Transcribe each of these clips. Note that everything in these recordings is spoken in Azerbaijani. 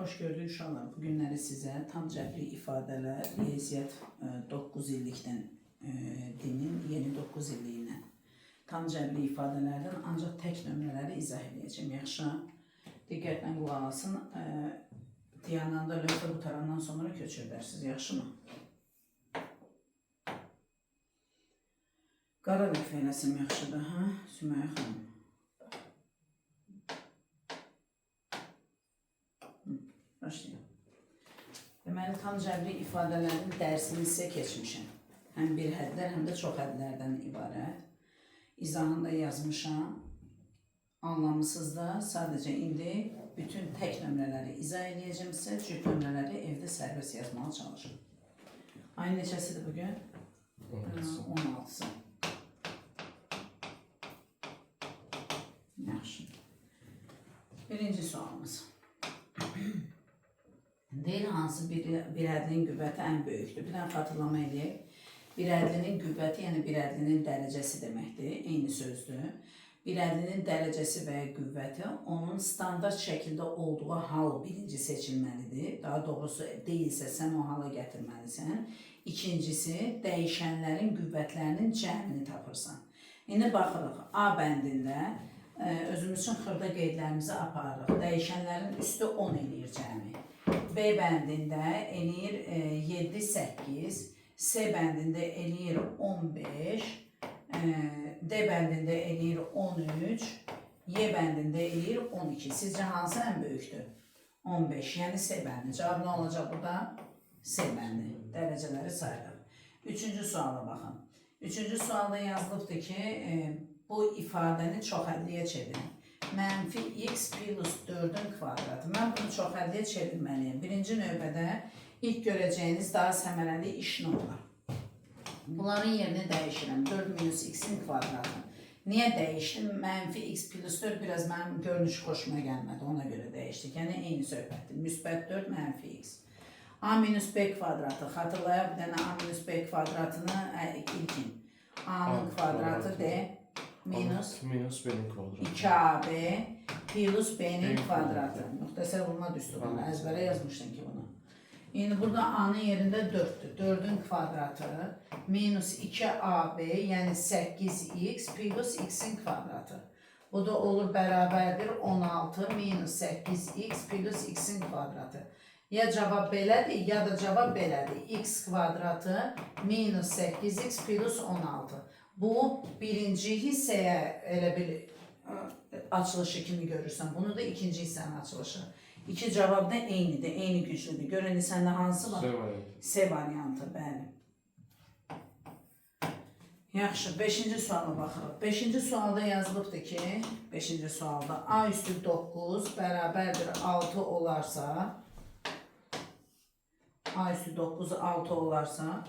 Xoş gördük uşaqlar. Bu günləri sizə tam cəbri ifadələr, riyaziyyat 9 illikdən dinin yeni 9 illiyinə tam cəbri ifadələrdən ancaq tək nömrələri izah edəcəm. Yaxşı, diqqətlə qulaq asın. Dayananda lövhə qutarandan sonra köçürlərsiniz. Yaxşımı? Qara lövhə eləsəm yaxşıdır, hə? Sümeyyə xanım. Başlayalım. Deməli, tam cəbri ifadələrin dərsini sizə keçmişəm. Həm bir hədlər, həm də çox hədlərdən ibarət. İzahını da yazmışam. Anlamısız da sadəcə indi bütün tək nömrələri izah edəcəm sizə. Cüt nömrələri evdə sərbəst yazmağa çalışın. Ayın neçəsidir bugün? 16-sı. Yaxşı. Birinci sualımız. Deyir, hansı bir ədlinin qüvvəti ən böyükdür? Bir dənə xatırlama edək. Bir ədlinin qüvvəti, yəni bir ədlinin dərəcəsi deməkdir, eyni sözdür. Bir ədlinin dərəcəsi və ya qüvvəti onun standart şəkildə olduğu hal birinci seçilməlidir. Daha doğrusu deyilsə, sən o hala gətirməlisən. İkincisi, dəyişənlərin qüvvətlərinin cəmini tapırsan. İndi baxırıq, A bəndində özümüz üçün xırda qeydlərimizi aparırıq. Dəyişənlərin üstü 10 eləyir cəmi. B bəndində eləyir 7-8, C bəndində eləyir 15, D bəndində eləyir 13, Y bəndində eləyir 12. Sizcə hansı ən böyükdür? 15, yəni C bəndi. Cavab nə olacaq burada? C bəndi. Dərəcələri sayırıq. Üçüncü suala baxın. Üçüncü sualda yazılıbdır ki, bu ifadəni çoxhədliyə çevirin. Mənfi x plus 4'ün kvadratı. Mən bunu çoxhədliyə çevirməliyim. Birinci növbədə ilk görəcəyiniz daha səmərəli iş nə olar? Bunların yerini dəyişirəm. 4 minus x'in kvadratı. Niyə dəyişdim? Mənfi x plus 4 biraz mənim görünüşü xoşuma gəlmədi. Ona görə dəyişdik. Yəni eyni söhbətdir. Müsbət 4 mənfi x. A minus b kvadratı. Xatırlayaq bir dənə A minus b kvadratını ilkin. A'nın kvadratı d. Minus b'nin kvadratı. 2ab plus b'nin kvadratı. Müxtəsər bulma düsturunu əzbərə yazmışdın ki bunu. Yəni burada a'nın yerində 4'dür. 4'ün kvadratı minus 2ab, yəni 8x plus x'in kvadratı. Bu da olur bərabərdir 16 minus 8x plus x'in kvadratı. Ya cavab belədir, ya da cavab belədir. X kvadratı minus 8x plus 16. Bu birinci hissəyə elə bir açılışı kimi görürsən. Bunu da ikinci hissənin açılışı. İki cavab da eynidir, eyni güclüdür. Görün, səndə hansı var? C variantı. C variantı, bəli. Yaxşı, 5-ci suala baxırıq. 5-ci sualda yazılıbdır ki, 5-ci sualda A üstü 9 bərabərdir 6 olarsa, A üstü 9 6 olarsa,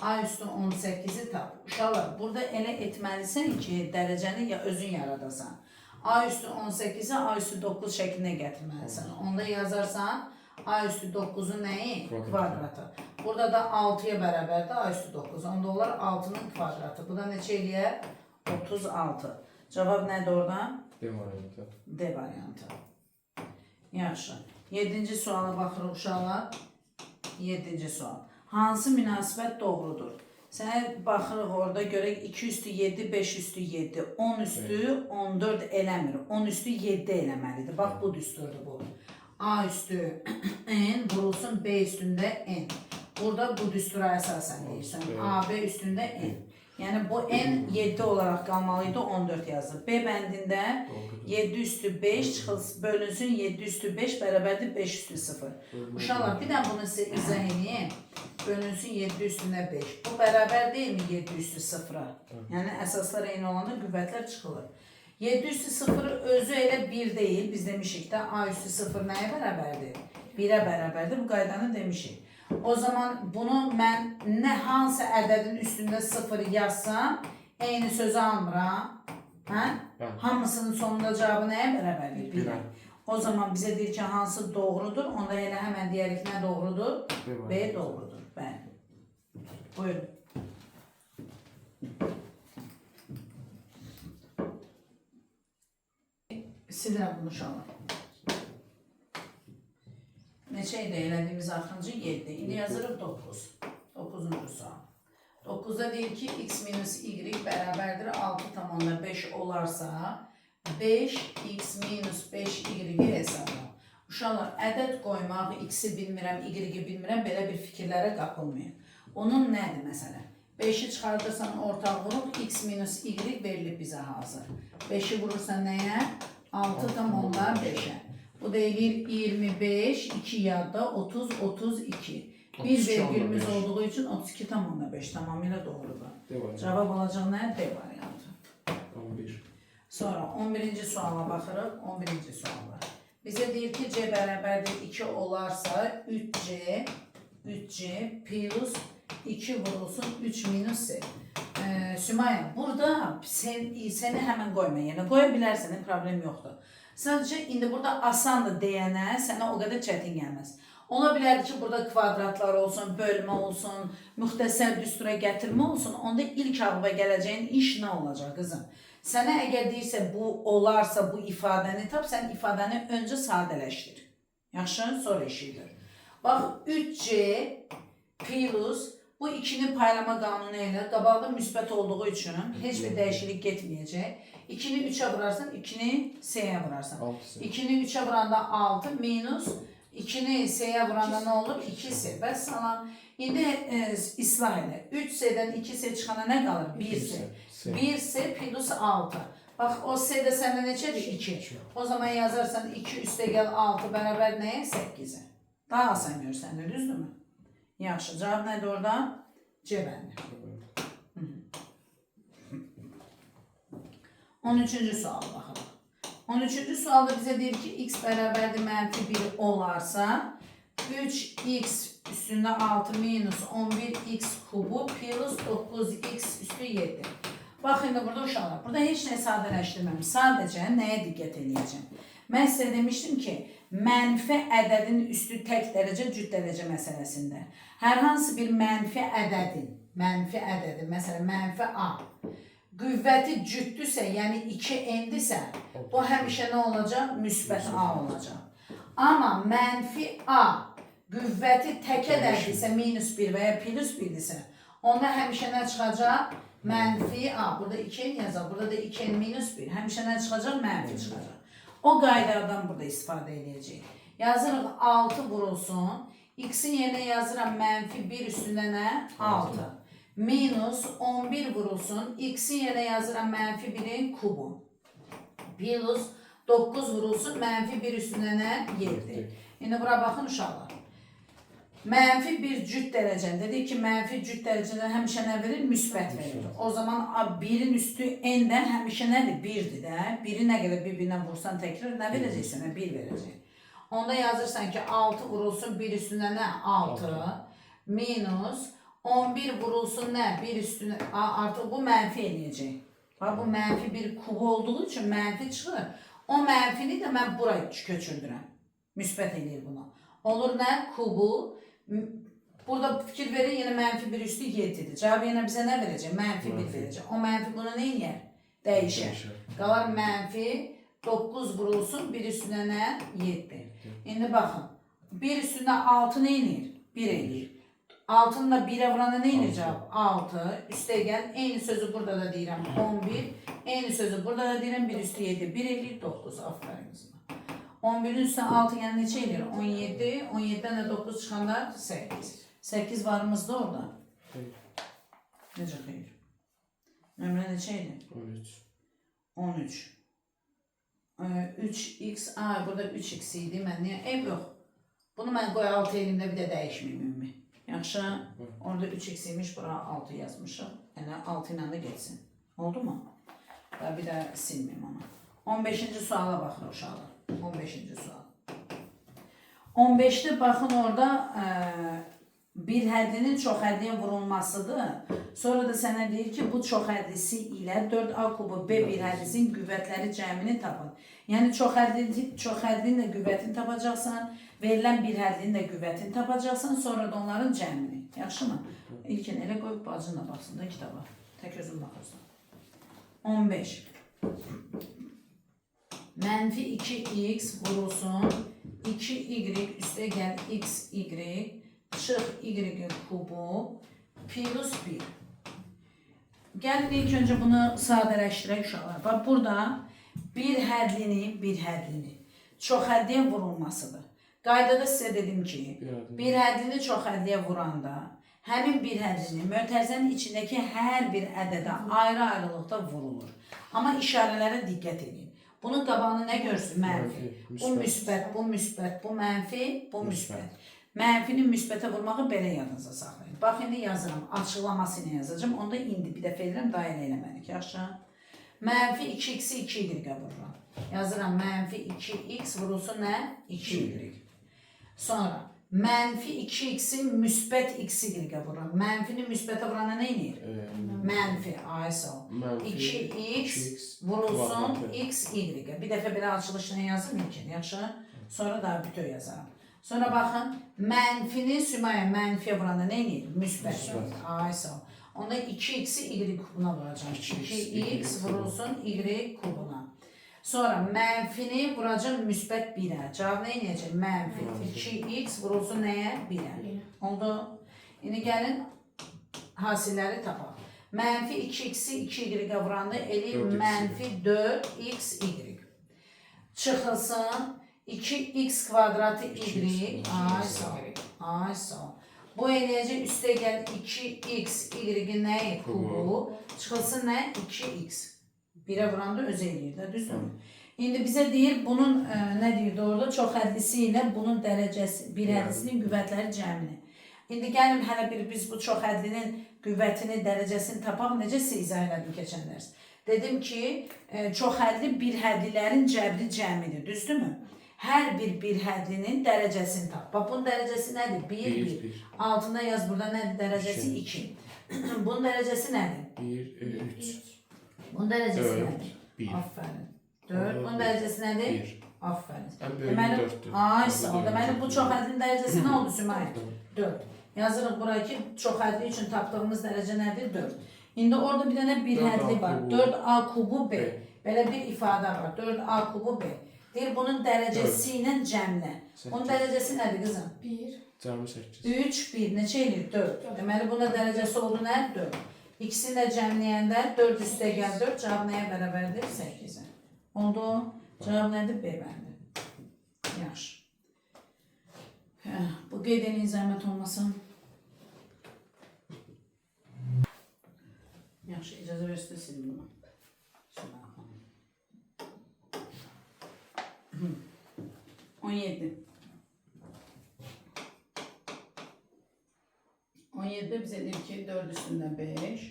A üstü 18'i tap. Uşaqlar, burada elə etməlisən ki, dərəcəni ya özün yaradasan. A üstü 18'i A üstü 9 şəklinə gətirməlisən. Onda yazarsan A üstü 9'un nəyi? Kvadratı. Burada da 6'ya bərabərdir A üstü 9. Onda olar 6'nın kvadratı. Bu da neçə eləyər? 36. Cavab nədir orada? D variantı. D variantı. Yaxşı. 7-ci suala baxırıq uşaqlar. 7-ci sual. Hansı münasibət doğrudur? Sənə baxırıq orada görək 2 üstü 7, 5 üstü 7, 10 üstü 14 eləmir. 10 üstü 7 eləməlidir. Bax, bu düsturdur bu. A üstü n vurulsun B üstündə n. Burada bu düstura əsasən deyirsən. AB üstündə n. Yəni bu n 7 olaraq qalmalıydı, 14 yazılır. B bəndində 7 üstü 5 bölünsün 7 üstü 5 bərabərdir 5 üstü 0. Uşaqlar, bir də bunu sizə izah edeyim. Bölünsün 7 üstündə 5. Bu bərabər deyil mi 7 üstü 0'a? Yəni əsaslar eyni olanda qüvvətlər çıxılır. 7 üstü 0 özü elə 1 deyil. Biz demişik də A üstü 0 nəyə bərabərdir? 1'ə bərabərdir. Bu qaydanı demişik. O zaman bunu mən nə hansı ədədin üstündə 0 yazsam, eyni sözü almıram. Hə? Hamısının sonunda cavabı nəyə bərabərdir? 1'ə. O zaman bizə deyir ki, hansı doğrudur? Onda elə həmən deyərik nə doğrudur? B doğrudur. Bəli. Buyurun. Silirəm bunu uşaqlar. neçə idi elədiyimiz axırıncı 7. İndi yazırıq 9. 9-cu sual. 9'da deyir ki x minus y bərabərdir 6,5 olarsa 5x minus 5y hesabla. Uşaqlar, ədəd qoymaq, x-i bilmirəm, y-i bilmirəm, belə bir fikirlərə qapılmayın. Onun nədir məsələ? 5'i çıxardırsan ortaq vuruq, x minus y verilib bizə hazır. 5'i vurursan nəyə? 6,5'ə. Bu da eləyir 25, 2 yadda 30, 32. Bir vergülümüz olduğu için 32,5 tamamıyla doğrudur. Cevap olacaq nə? D variantı. 11. Sonra 11. suala baxırıq. 11. sualda. Bizə deyir ki, C bərabərdir 2 olarsa 3C plus 2 vurulsun 3 minus C. Sümaya, burada seni hemen qoyma. Yəni qoya bilərsən, problem yoxdur. Sadəcə indi burada asandır deyənə sənə o qədər çətin gəlməz. Ola bilər ki, burada kvadratlar olsun, bölmə olsun, müxtəsər düstura gətirmə olsun. Onda ilk ağıba gələcəyin iş nə olacaq qızım? Sənə əgər deyirsə bu olarsa bu ifadəni tap, sən ifadəni öncə sadələşdir. Yaxşı, sonra işidir. Bax, 3C plus bu 2'ni paylama qanunu ilə qabaqda müsbət olduğu üçün heç bir dəyişiklik getməyəcək. 2'ni 3'ə vurarsan, 2'ni S'yə vurarsan. 2'ni 3'ə vuranda 6 minus 2'ni S'yə vuranda nə olur? 2S. Bəs salam. İndi islah elə. 3S'dən 2S çıxana nə qalır? 1S. 1S plus 6. Bax, o S də səndə neçədir? 2. O zaman yazarsan 2 üstə gəl 6 bərabər nəyə? 8'ə. Daha asan görsənir, düzdürmü? Yaxşı, cavab nədir orada? C bəndi. 13. suala baxalım. 13. sualda bizə deyir ki, x bərabərdir -1 olarsa 3x üstündə 6 minus 11x kubu plus 9x üstü 7. Bax, indi burada uşaqlar, burada heç nə sadələşdirməmiş. Sadəcə nəyə diqqət edəcəm? Mən sizə demişdim ki, mənfi ədədin üstü tək dərəcə, cüt dərəcə məsələsində. Hər hansı bir mənfi ədədin, məsələn, mənfi A, qüvvəti cütdürsə, yəni 2n-dirsə, bu həmişə nə olacaq? Müsbət A olacaq. Amma mənfi A qüvvəti tək ədəddirsə, -1 və ya +1-dirsə, onda həmişə nə çıxacaq? Mənfi A. Burada 2n yazaq, burada da 2n -1. Həmişə nə çıxacaq? Mənfi çıxacaq. O qaydadan burada istifadə edəcəyik. Yazırıq 6 vurulsun. X'in yerinə yazıram -1 üstündə nə? 6. Minus 11 vurulsun. X'in yerinə yazıram -1'in kubu. Plus 9 vurulsun. -1 üstündə nə? 7. İndi bura baxın uşaqlar. -1 cüt dərəcəndə dedik ki, mənfi cüt dərəcədə həmişə nə verir? Müsbət verir. O zaman 1'in üstü n'dən həmişə nədir? 1'dir də. 1'i nə qədər bir-birindən vursan təkrar nə verəcəksən? 1 verəcək. Onda yazırsan ki, 6 vurulsun 1 üstündə nə? 6 minus 11 vurulsun nə? 1 üstündə artıq bu mənfi eləyəcək. Bax, bu -1 kubu olduğu üçün mənfi çıxır. O mənfini də mən buraya köçürdürəm. Müsbət eləyir bunu. Olur nə? Kubu. Burada fikir verin, yine -1 üstü 7'dir. Cevabı yine bize ne verecek? -1 verecek. O mənfi bunu ne yer? Değişir. Qalar -9 vurulsun, 1 üstüne ne? 7. Şimdi bakın. 1 üstünde 6 ne inir? 1 eləyir. 6'nın da 1'e vuranda ne inir cevap? 6. Üste gel. Eyni sözü burada da deyirəm 11. Eyni sözü burada da deyirəm 1 üstü 7. 1 eləyir 9. Aferin kızım. 11'in üstüne 6 yani neçə eləyir? 17. 17'den de 9 çıxanda 8. 8 varımız da orada. Necə xeyir? Nömrə neçə eləyir? 13. 3x, burada 3x idi. Mən niyə? Ev yox. Bunu mən qoy 6 elimdə bir də dəyişməyim ümumi. Yaxşı. Orada 3x imiş, bura 6 yazmışım. Yəni 6 ilə də geçsin. Oldu mu? Bir də silməyim onu. 15. suala baxır uşaqlar. 15. sual. 15'te bakın orada bir həddinin çox həddiyə vurulmasıdır. Sonra da sənə deyir ki, bu çox həddisi ilə 4A kubu B bir həddisinin qüvvətləri cəmini tapın. Yəni çox həddinin də qüvvətini tapacaqsan, verilən bir həddinin də qüvvətini tapacaqsan, sonra da onların cəmini. Yaxşı mı? İlkin elə qoyub bacınla baxsın da kitaba. Tək özün baxırsan. 15. -2x vurulsun 2y üstə gəl x, y, çıx y kubu plus 1. Gəlin ilk öncə bunu sadələşdirək uşaqlar. Bax, burada bir hədlini çox hədliyə vurulmasıdır. Qaydada sizə dedim ki, bir hədlini çox hədliyə vuranda, həmin bir hədlini mötərizənin içindəki hər bir ədədə ayrı-ayrılıqda vurulur. Amma işarələrə diqqət edin. Bunun qabağını nə görsün? Mənfi. Bu müsbət, bu müsbət, bu mənfi, bu müsbət. Mənfinin müsbətə vurmağı belə yadınıza saxlayın. Bax, indi yazıram, açıqlamasını yazacağım. Onda indi bir dəfə edirəm, dairə eləməliyik. Yaxşı. Mənfi 2x-i 2y vururam. Yazıram, mənfi 2x vurulsun nə? 2y. Sonra, mənfi 2x-i müsbət x-y vururam. Mənfini müsbətə vuranda nə inir? Mənfi, ay sağ ol. 2x vurulsun x-y. Bir dəfə belə açılışını yazım ilkin, yaxşı? Sonra daha bütöv yazaram. Sonra baxın, mənfini Sümaya mənfiyə vuranda nə inir? Müsbət. Ay sağ ol. Onda 2x-i y kubuna vuracağım. 2x vurulsun y kubuna. Sonra mənfini vuracağım müsbət 1-ə. Cavab nə inəcək? Mənfi 2x vurulsun nəyə? 1-ə. Oldu. İndi gəlin hasilləri tapaq. Mənfi 2x-i 2y vuranda eləyir mənfi 4xy. Çıxılsın 2x kvadratı y. Ay sağ ol. Ay sağ ol. Bu eləyəcək üstə gəl 2x y nəyə? Kubu. Çıxılsın nə? 2x. 1'ə vuranda öz eləyir də, düzdür? İndi bizə deyir, bunun nə deyirdi orada? Çox hədlisi ilə bunun dərəcəsi, bir hədlisinin qüvvətləri cəmini. İndi gəlin hələ bir biz bu çox hədlinin qüvvətini, dərəcəsini tapaq. Necə sizə izah elədim keçən dərs? Dedim ki, çox hədli bir hədlilərin cəbri cəmidir, düzdürmü? Hər bir hədlinin dərəcəsini tap. Bax, bunun dərəcəsi nədir? 1. Altında yaz burada nədir? Dərəcəsi 2. Bunun dərəcəsi nədir? 3. Bunun dərəcəsi nədir? 1. Aferin. 4. Bunun dərəcəsi nədir? 1. Aferin. Ən böyüyü 4'dür. Ay sağ ol. Deməli, bu çox hədlinin dərəcəsi nə oldu Sümay? 4. Yazırıq buraya ki, çox hədli üçün tapdığımız dərəcə nədir? 4. İndi orada bir dənə bir hədli var. 4a kubu b. Belə bir ifadə var. 4a kubu b. Deyir, bunun dərəcəsi ilə cəmlə. Bunun dərəcəsi nədir qızım? 1. Cəmi 8. 3, 1. Neçə eləyir? 4. Deməli, buna dərəcəsi oldu nə? 4. İkisini də cəmləyəndə 4 üstə gəl 4. Cavab nəyə bərabərdir? 8-ə. Oldu. Cavab nədir? B bəndi. Yaxşı. Bu qeyd edin, zəhmət olmasın. Yaxşı, icazə versin silin bunu. 17. 17 bizə deyir ki, 4 üstündə 5,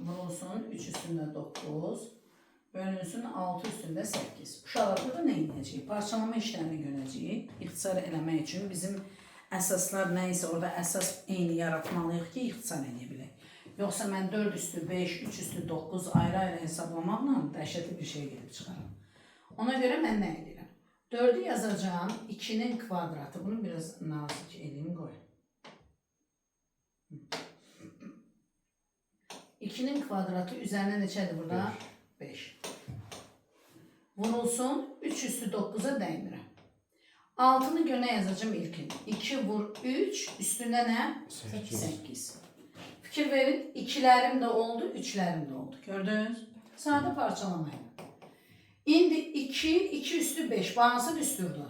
vurulsun 3 üstündə 9, bölünsün 6 üstündə 8. Uşaqlar, burada nə edəcəyik? Parçalama işlərini görəcəyik. İxtisar eləmək üçün bizim əsaslar nə isə orada əsas eyni yaratmalıyıq ki, ixtisar edə bilək. Yoxsa mən 4 üstü 5, 3 üstü 9 ayrı-ayrı hesablamaqla dəhşətli bir şey gedib çıxaram. Ona görə mən nə edirəm? 4'ü yazacağım, 2'nin kvadratı. Bunu biraz nazik edeyim, koy. 2'nin kvadratı üzerine neçədir burada? 5. Vurulsun, 3 üstü 9'a dəymirəm. 6'nı gönə yazacağım ilkin. 2 vur 3, üstündə nə? 8. Fikir verin, 2'lerim de oldu, 3'lerim de oldu. Gördünüz? Sade parçalamayın. İndi 2 üstü 5. Bu hansı düsturdur?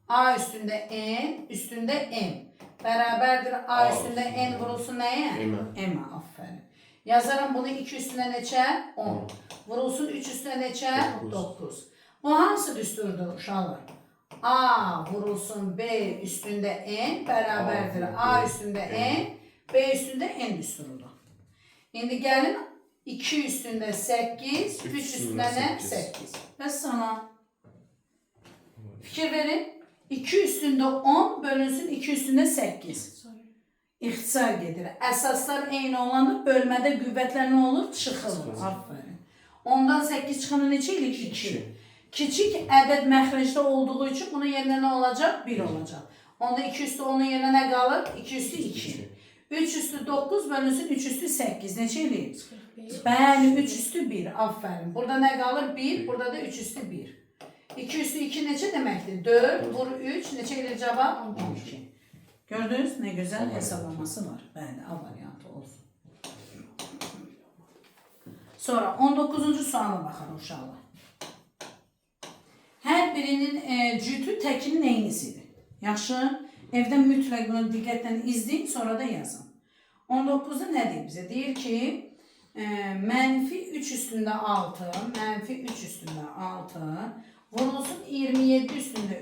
A üstünde n, üstünde n. Beraberdir A üstünde n vurulsun neye? M'e. Aferin. Yazarım bunu 2 üstüne neçə? 10. Vurulsun 3 üstüne neçə? 9. Bu hansı düsturdur uşaqlar? A vurulsun B üstünde n beraberdir A üstünde n, B üstünde n düsturudur. İndi gəlin 2 üstünde 8, 3 üstünde ne? 8. Ve sana fikir verin. 2 üstünde 10 bölünsün 2 üstünde 8. İxtisar gedir. Əsaslar eyni olanda bölmədə qüvvətlər nə olur? Çıxılır. Aferin. Ondan 8 çıxanı neçə ilə? 2. Kiçik ədəd məxrəcdə olduğu üçün bunun yerinə nə olacaq? 1 olacaq. Onda 2 üstü 10'un yerinə nə qalır? 2 üstü 2. 3 üstü 9 bölünsün 3 üstü 8. Neçə eləyir? Bəli, 3 üstü 1. Aferin. Burada nə qalır? 1. Burada da 3 üstü 1. 2 üstü 2 neçə deməkdir? 4 vur 3 neçə gedir cavab? 12. Gördünüz ne güzel hesaplaması var. Bəli, A variantı olsun. Sonra 19. suala baxalım uşaqlar. Hər birinin cütü təkinin eynisidir. Yaxşı? Evdə mütləq bunu diqqətlə izləyin, sonra da yazın. 19'da nə deyir bizə? Deyir ki, mənfi 3 üstündə 6, mənfi 3 üstündə 6, vurulsun 27 üstündə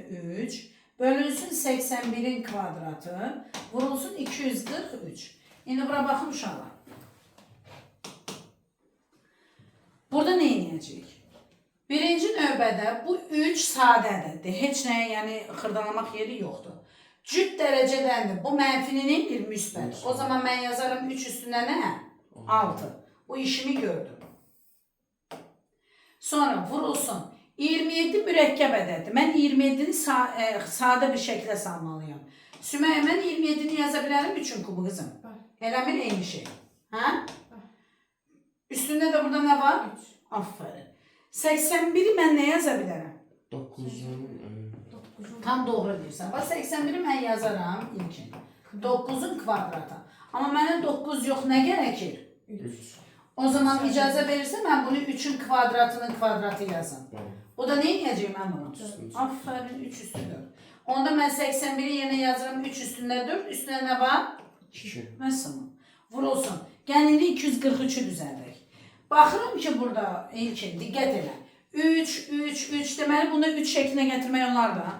3, bölünsün 81'in kvadratı, vurulsun 243. İndi bura baxın uşaqlar. Burada nə edəcəyik? Birinci növbədə bu 3 sadədir. Heç nəyə yəni xırdalamaq yeri yoxdur. Cüt dərəcədəndir. Bu mənfinin bir müsbət. O zaman mən yazarım 3 üstündə nə? 6. Bu işimi gördüm. Sonra vurulsun. 27 mürəkkəb ədəddir. Mən 27'ni sadə bir şəkildə salmalıyam. Sümeyyə, mən 27'ni yaza bilərəm 3'ün kubu qızım. Eləmir eyni şey. Hə? Üstündə də burada nə var? 3. Aferin. 81'i mən nə yaza bilərəm? 9'un Tam doğru deyirsən. Bax 81'i mən yazaram ilkin. 9'un kvadratı. Amma mənə 9 yox, nə gərəkir? 3. O zaman icazə verirsə mən bunu 3'ün kvadratının kvadratı yazım. O da nə edəcəyim mən bunu? Aferin 3 üstü 4. Onda mən 81'i yenə yazıram 3 üstündə 4. Üstündə nə var? 2. Məsələn. Vurulsun. Gəlin 243'ü düzəldək. Baxıram ki burada ilkin diqqət elə. 3, 3, 3 deməli bunu 3 şəklinə gətirmək olar da.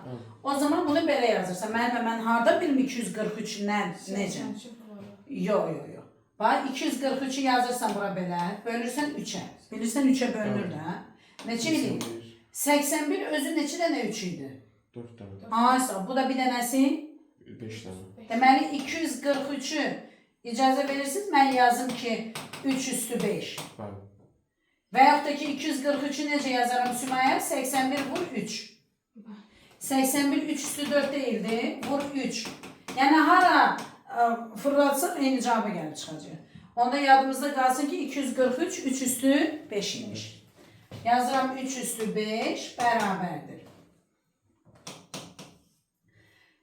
O zaman bunu belə yazırsan. Mən harda bilim 243'dən necə? Yox. Bax 243'ü yazırsan bura belə. Bölürsən 3'ə. Bilirsən 3'ə bölünür də. Neçə idi? 81 özü neçə dənə 3 idi? 4 tane. Aysa bu da bir dənəsi? 5 tane. Deməli 243'ü icazə verirsiniz. Mən yazım ki 3 üstü 5. Bəli. Və yaxud da ki 243'ü necə yazarım Sümeyyə? 81 vur 3. 81 3 üstü 4 değildi. Vur 3. Yəni hara fırlatsaq eyni cavabı gəlib çıxacaq. Onda yadımızda qalsın ki 243 3 üstü 5 imiş. Yazıram 3 üstü 5 bərabərdir.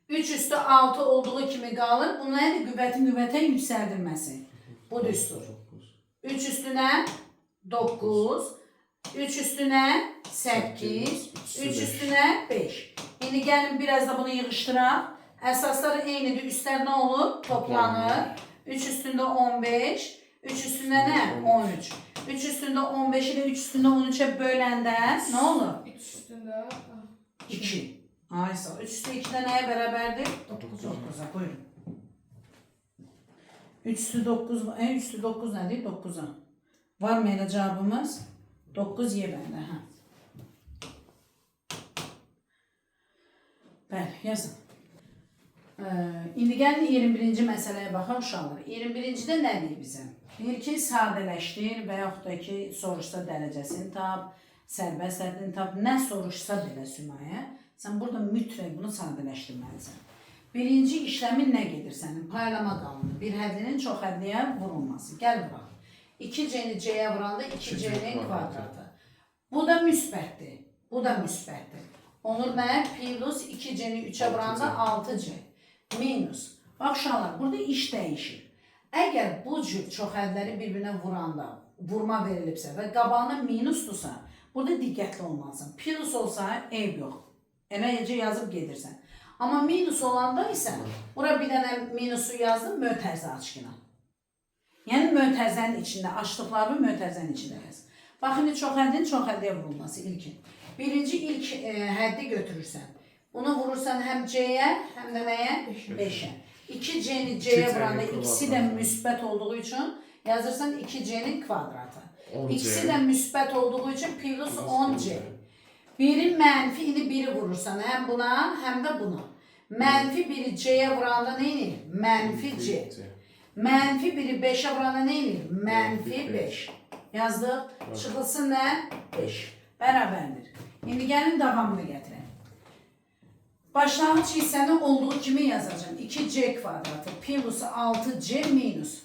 3 üstü 6 olduğu kimi qalır. Bu nədir? Qüvvətin qüvvətə yüksəldilməsi. Bu düstur. 3 üstünə 9, 3 üstüne 8, 3 üstüne 5. Şimdi gelin biraz da bunu yığıştıraq. Əsasları eynidir. Üstlər nə olur? Toplanır. 3 üstündə 15, 3 üstündə nə? 13. 3 üstündə 15 ile 3 üstündə 13'e böləndə nə olur? 3 üstündə 2. Aysa 3 üstü 2'də nəyə bərabərdir? 9'a. Buyurun. 3 üstü 9, 3 üstü 9 nədir? 9'a. Var mı elə cavabımız? 9 ye bəndə. Hə. Bəli, yazın. İndi gəlin 21-ci məsələyə baxaq uşaqlar. 21-cidə nə deyir bizə? Deyir ki, sadələşdir və yaxud da ki, soruşsa dərəcəsini tap, sərbəst həddini tap, nə soruşsa belə Sümeyyə, sən burada mütləq bunu sadələşdirməlisən. Birinci işləmin nə gedir sənin? Paylama qanunu. Bir həddinin çox həddiyə vurulması. Gəl bura. 2c'ni c'yə vuranda 2c'nin kvadratı. Bu da müsbətdir. Bu da müsbətdir. Olur nə? Plus 2c'ni 3'ə vuranda 6c. Minus. Bax uşaqlar, burada iş dəyişir. Əgər bu cür çox hədləri bir-birinə vuranda, vurma verilibsə və qabağına minusdursa, burada diqqətli olmalısın. Plus olsa eyb yox. Eləcə yazıb gedirsən. Amma minus olanda isə, bura bir dənə minusu yazdım, mötərizə açqına. Yəni mötərizənin içində, açdıqlarını mötərizənin içində yaz. Baxın, çox həddiyə vurulması ilkin. Birinci ilk həddi götürürsən. Bunu vurursan həm c'yə, həm də nəyə? 5'ə. 2c'ni c'yə vuranda ikisi də müsbət olduğu üçün yazırsan 2c'nin kvadratı. İkisi də müsbət olduğu üçün plus 10c. Birin mənfi, indi biri vurursan həm buna, həm də buna. Mənfi biri c'yə vuranda nə edir? Mənfi c. Mənfi biri 5'ə vuranda nə edir? Mənfi 5. Yazdıq. Çıxılsın nə? 5. Bərabərdir. İndi gəlin davamını gətirək. Başlanğıc hissəni olduğu kimi yazacağım. 2c kvadratı plus 6c minus.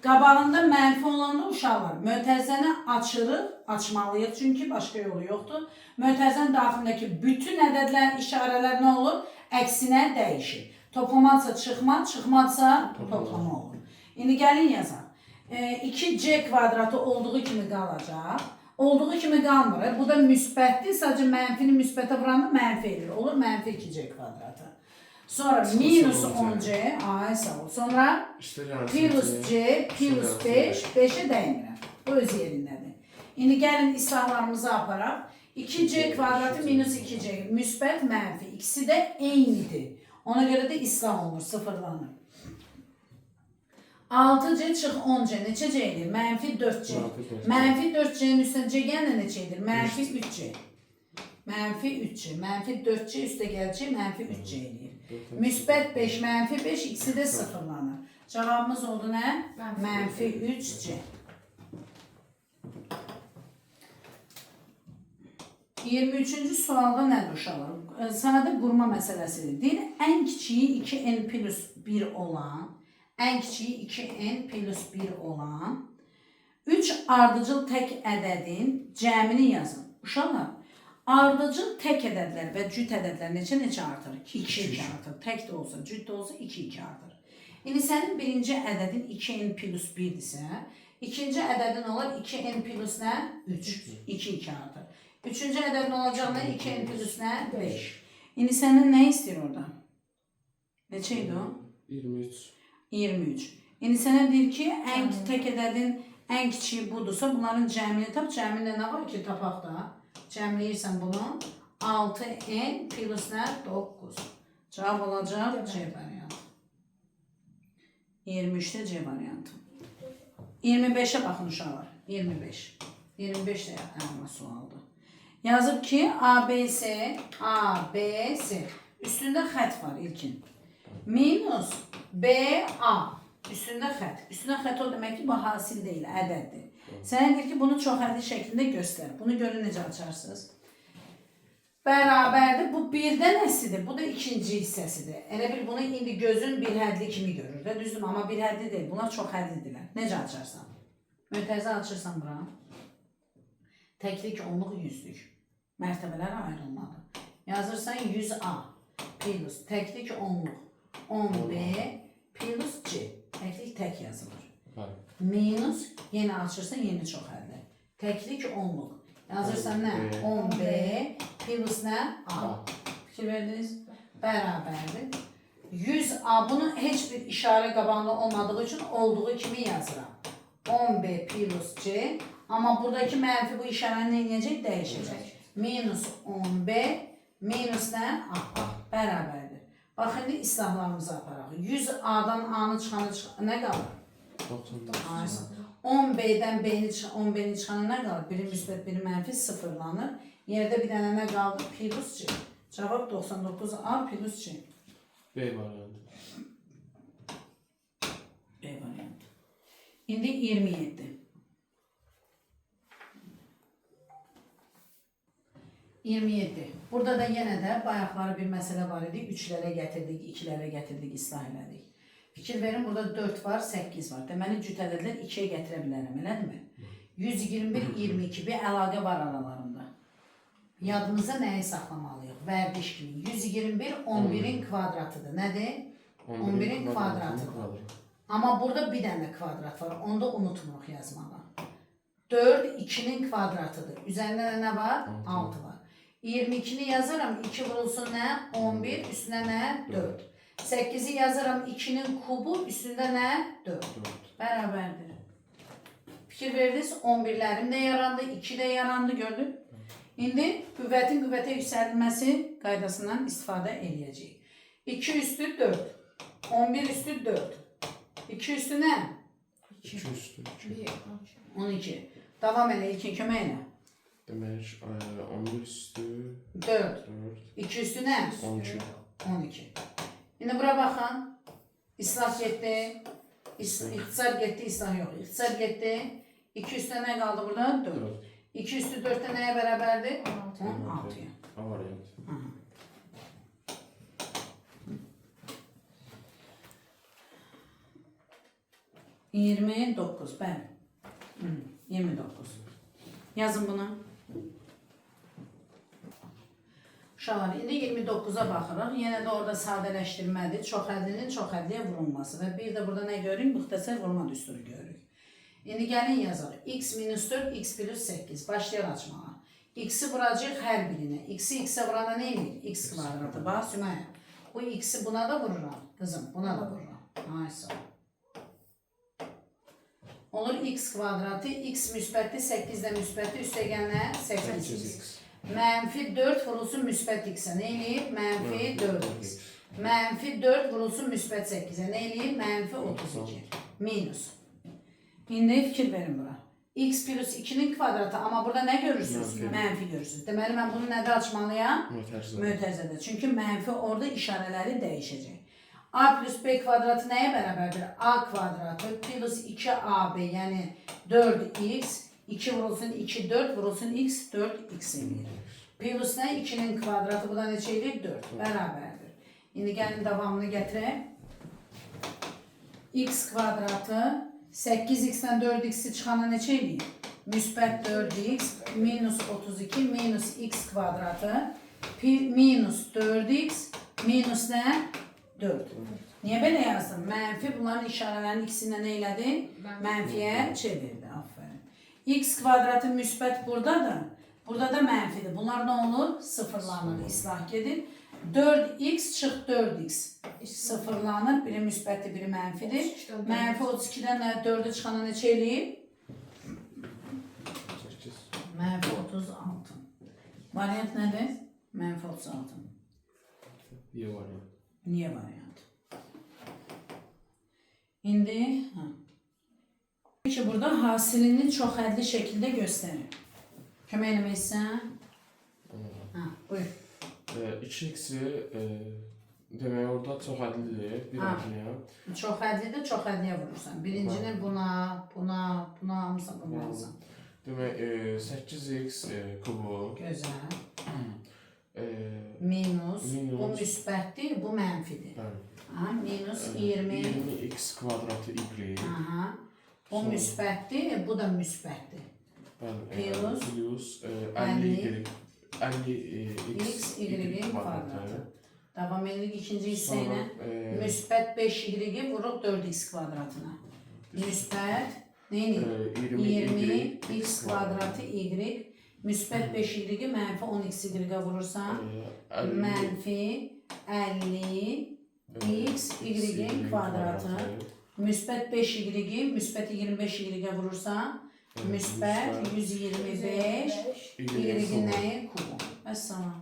qabağında mənfi olanda uşaqlar mötərizəni açmalıyıq çünki başqa yolu yoxdur. Mötərizənin daxilindəki bütün ədədlərin işarələri nə olur? Əksinə dəyişir. Toplamadsa çıxma, çıxmadsa toplama olur. İndi gəlin yazaq. 2c kvadratı olduğu kimi qalacaq. Olduğu kimi qalmır. Bu da müsbətdir. Sadəcə mənfini müsbətə vuranda mənfi edir. Olur mənfi 2c kvadratı. Sonra minus 10c. Ay sağ ol. Sonra plus c plus 5. 5'e dəymirəm. Bu öz yerindədir. İndi gəlin islahlarımızı aparaq. 2c kvadratı minus 2c. Müsbət mənfi. İkisi də eynidir. Ona görə də islah olur. Sıfırlanır. 6c çıx 10c neçə c edir? Mənfi 4c. Mənfi 4c'nin üstünə c gələn neçə edir? Mənfi 3c. Mənfi 3c. Mənfi 4c üstə gələcək mənfi 3c edir. Müsbət 5, mənfi 5 ikisi də sıfırlanır. Cavabımız oldu nə? Mənfi 3c. 23-cü sualda nədir uşaqlar? Sana da qurma məsələsidir. Deyir, ən kiçiyi 2n plus 1 olan, ən kiçiyi 2n plus 1 olan 3 ardıcıl tək ədədin cəmini yazın. Uşaqlar, ardıcıl tək ədədlər və cüt ədədlər neçə artır? 2 artır. Tək də olsa, cüt də olsa 2 artır. İndi sənin birinci ədədin 2n plus 1-dirsə, ikinci ədədin olar 2n plus nə? 3. 2 artır. Üçüncü ədədin olacaq nə? 2n plus nə? 5. İndi sənin nə istəyir orada? Neçə idi o? 23. 23. İndi sənə deyir ki, ən tək ədədin ən kiçiyi budursa, bunların cəmini tap. Cəmində nə var ki, tapaq da. Cəmləyirsən bunu. 6n plus nə? 9. Cavab olacaq C variantı. 23-də C variantı. 25'e baxın uşaqlar. 25. 25 də əmma sualdır. Yazıb ki, ABC, ABC. Üstündə xət var ilkin. Minus BA. Üstündə xət. Üstündə xət o demək ki, bu hasil deyil, ədəddir. Sənə deyir ki, bunu çox ədəd şəklində göstər. Bunu görün necə açarsınız. Bərabərdir. Bu birdən nəsidir? Bu da ikinci hissəsidir. Elə bil bunu indi gözün bir hədli kimi görür də, düzdür, amma bir hədli deyil. Bunlar çox hədlidirlər. Necə açarsan? Mötərizə açırsan bura. Təklik, onluq, yüzlük. Mərtəbələr ayrılmalı. Yazırsan 100A plus təklik, onluq. 10B plus C. Təklik tək yazılır. Minus, yenə açırsan, yeni çox hədli. Təklik, onluq. Yazırsan nə? 10B plus nə? A. Fikir verdiniz? Bərabərdir. 100A. Bunu heç bir işarə qabağında olmadığı üçün olduğu kimi yazıram. 10B plus C. Amma buradakı mənfi bu işarəni nə edəcək? Dəyişəcək. Minus 10B minus nə? A. Bərabərdir. Bax, indi islahlarımızı aparaq. 100A'dan A'nı çıxanı nə qalır? 99. 10B'dən 10B'ni çıxanı nə qalır? Biri müsbət, biri mənfi sıfırlanır. Yerdə bir dənə nə qaldı? Plus C. Cavab 99A plus C. B variantı. B variantı. İndi 27. 27. Burada da yenə də bayaqları bir məsələ var idi. 3'lərə gətirdik, 2'lərə gətirdik, islah elədik. Fikir verin, burada 4 var, 8 var. Deməli, cüt ədədlər 2'yə gətirə bilərəm, elədirmi? 121, 22 bir əlaqə var aralarında. Yadımıza nəyi saxlamalıyıq? Vərdiş kimi. 121, 11'in kvadratıdır. Nədir? 11'in kvadratıdır. Amma burada bir dənə kvadrat var. Onu da unutmuruq yazmağa. 4, 2'nin kvadratıdır. Üzərində nə var? 6 var. 22'ni yazarım. 2 vurulsun nə? 11. Üstünə nə? 4. 8'i yazarım. 2'nin kubu. Üstündə nə? 4. Bərabərdir. Fikir verdiniz. 11'lerim də yarandı. 2 də yarandı. Gördün? İndi qüvvətin qüvvətə yüksəldilməsi qaydasından istifadə edəcəyik. 2 üstü 4. 11 üstü 4. 2 üstü nə? 2 üstü 2. 12. Davam elə ilkin köməklə. Demək, 11 üstü 4. 2 üstü nə? 12. 12. İndi bura baxın. İslah getdi. İxtisar getdi, islah yox. İxtisar getdi. 2 üstə nə qaldı burada? 4. 2 üstü 4'də nəyə bərabərdir? 16'ya. A variantı. 29, bəli. 29. Yazın bunu. Uşaqlar, indi 29-a baxırıq. Yenə də orada sadələşdirmədir. Çoxhədlinin çoxhədliyə vurulması və bir də burada nə görürük? Müxtəsər vurma düsturu görürük. İndi gəlin yazaq. X minus 4, x plus 8. Başlayaq açmağa. X-i vuracaq hər birinə. X-i x-ə vurana nə edir? X kvadratı. Bax, Sümaya. Bu x-i buna da vururam. Qızım, buna da vururam. Ay, sağ ol. Olur x kvadratı, x müsbətli, 8 də müsbətli, üstəgənlə 8x. Mənfi 4 vurulsun müsbət x-ə. Nə eləyir? Mənfi 4x. Mənfi 4 vurulsun müsbət 8-ə. Nə eləyir? Mənfi 32. Minus. İndi fikir verin bura. X plus 2'nin kvadratı, ama burada ne görürsünüz? Mənfi görürsünüz. Deməli, mən bunu nədə açmalıyam? Mötərizədə. Çünki mənfi orada işarələri dəyişəcək. A plus B kvadratı nəyə bərabərdir? A kvadratı plus 2AB, yəni 4x, 2 vurulsun 2, 4 vurulsun x, 4x eləyir. Plus nə? 2'nin kvadratı, bu da neçə eləyir? 4. Bərabərdir. İndi gəlin davamını gətirək. X kvadratı 8x'dən 4x'i çıxana neçə eləyir? Müsbət 4x minus 32 minus x kvadratı minus 4x minus nə? 4. Niyə belə yazdım? Mənfi bunların işarələrin ikisindən nə elədi? Mənfiyə çevirdi. Aferin. X kvadratı müsbət buradadır. Burada da mənfidir. Bunlar nə olur? Sıfırlanır, islah gedir. 4x çıx 4x sıfırlanır. Biri müsbətdir, biri mənfidir. Mənfi 32-dən 4'ü çıxana neçə eləyir? Mənfi 36. Variant nədir? Mənfi 36. Niyə variant? Niyə variant? İndi Peki burada hasilini çoxhədli şəkildə göstərir. Kömək eləməksən? Buyur. 2x'i demək orada çoxhədlidir, bir hədliyə. Çoxhədlidir, çoxhədliyə vurursan. Birincini buna, hamısı buna alsan. Demək 8x kubu. Gözəl. Minus, bu müsbətdir, bu mənfidir. Minus 20x kvadratı y. Bu müsbətdir, bu da müsbətdir. Plus 50x y kvadratı. Davam edirik ikinci hissə ilə. Müsbət 5y vuruq 4x kvadratına. Müsbət neyini? 20x kvadratı y. Müsbət 5y mənfi 10x vurursan. Mənfi 50x y kvadratı. Müsbət 5y, müsbət 25y vurursan. Müsbət 125 y nəyi? Kubu. Vəssalam.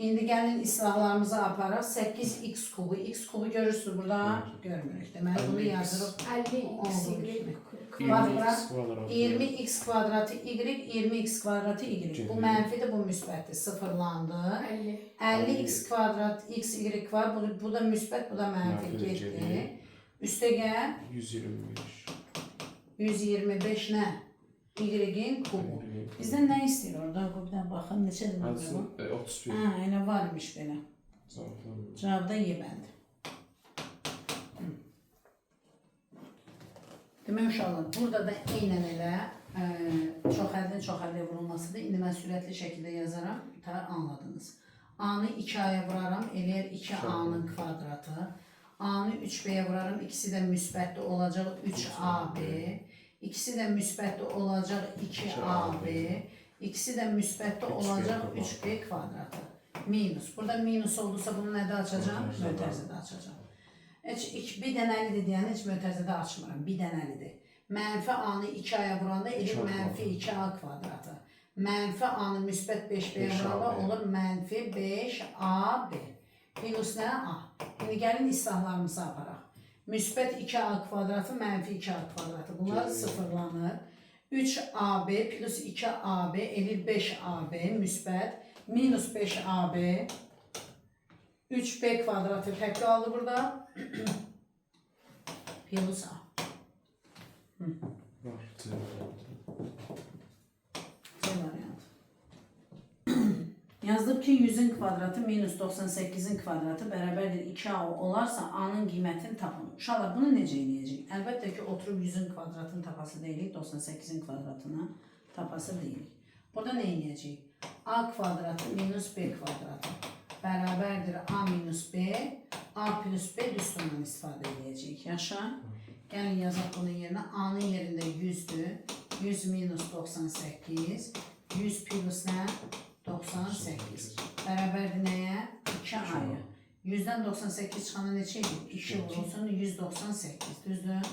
İndi gəlin islahlarımızı aparaq. 8x kubu. X kubu görürsünüz burada. Görmürük. Deməli bunu yazırıq. 50x y. Bax bura 20x kvadratı y, 20x kvadratı y. Bu mənfidir, bu müsbətdir. Sıfırlandı. 50x kvadrat x y var. Bu da müsbət, bu da mənfi getdi. Üstə gəl. 125. 125 nə? Y-in kubu. Bizdən nə istəyir orada? Qubdan baxın, neçədir bu? 31. Elə varmış belə. Cavabda Y bəndi. Demək uşaqlar, burada da eynən elə çoxhədli vurulmasıdır. İndi mən sürətli şəkildə yazaram, anladınız. A-nı 2A-ya vuraram, eləyər 2A-nın kvadratı. A-nı 3B-yə vuraram, ikisi də müsbətli olacaq 3AB. İkisi də müsbətli olacaq 2AB. İkisi də müsbətli olacaq 3B kvadratı. Minus. Burada minus olursa bunu nədə açacağım? Mötərizədə açacağım. Bir dənəlidir deyəni heç mötərizədə açmıram. Bir dənəlidir. Mənfi A-nı 2A-ya vuranda edir mənfi 2A kvadratı. Mənfi A-nı müsbət 5B-yə vuranda olur mənfi 5AB. Minus nə? A. İndi gəlin islahlarımızı aparaq. Müsbət 2A kvadratı, mənfi 2A kvadratı. Bunlar sıfırlanır. 3AB plus 2AB elir 5AB müsbət. Minus 5AB. 3B kvadratı təkrar aldı burada. Plus A. Var, C variantı. C variantı. Yazılıb ki 100-ün kvadratı minus 98-in kvadratı bərabərdir 2a olarsa a-nın qiymətini tapın. Uşaqlar bunu necə eləyəcək? Əlbəttə ki oturub 100-ün kvadratını tapası deyilik, 98-in kvadratını tapası deyilik. Burada nə eləyəcək? A kvadratı minus b kvadratı bərabərdir a minus b, a plus b düsturundan istifadə edəcəyik. Yaşa. Gəlin yazaq bunun yerinə. A-nın yerində 100-dür. 100 minus 98. 100 plus nə? 98. Bərabərdir nəyə? 2a-ya. 100-dən 98 çıxana neçə edir? 2 vurulsun 198. Düzdür?